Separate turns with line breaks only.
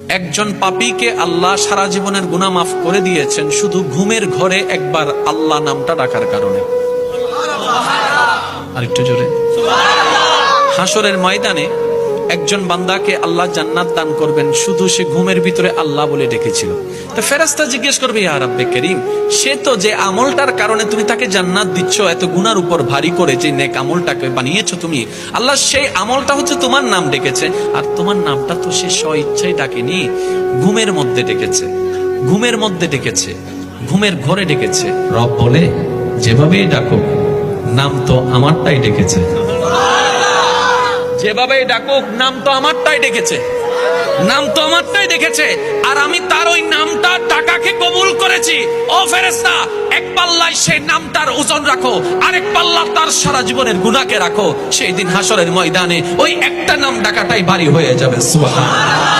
একজন পাপীকে আল্লাহ সারা জীবনের গুনাহ মাফ করে দিয়েছেন শুধু ঘুমের ঘরে একবার আল্লাহ নামটা ডাকার কারণে। আরেকটু জোরে। হাসরের ময়দানে একজন বান্দাকে আল্লাহ জান্নাত দান করবেন শুধু সে ঘুমের ভিতরে আল্লাহ বলে ডেকেছিল। তো ফেরেশতা জিজ্ঞেস করবে, ইয়া রাব্বে কারীম, সে তো যে আমলটার কারণে তুমি তাকে জান্নাত দিচ্ছ, এত গুনার উপর ভারী করে যে নেক আমলটাকে বানিয়েছো তুমি, আল্লাহ সেই আমলটা হচ্ছে তোমার নাম ডেকেছে, আর তোমার নামটা তো সে স্ব ইচ্ছায় ডাকেনি, ঘুমের মধ্যে ডেকেছে, ঘুমের মধ্যে ডেকেছে, ঘুমের ঘরে ডেকেছে। রব বলে, যেভাবেই ডাকো নাম তো আমারটাই ডেকেছে, যেভাবে ডাকুক নাম তো আমারটাই ডেকেছে, নাম তো আমারটাই ডেকেছে, আর আমি তার ওই নামটা টাকাকে কবুল করেছি। ও ফেরেশতা, এক পাল্লায় সেই নামটার ওজন রাখো, আরেক পাল্লা তার সারা জীবনের গুনাহকে রাখো। সেই দিন হাসরের ময়দানে ওই একটা নাম ডাকাটাই ভারী হয়ে যাবে। সুবহানাল্লাহ।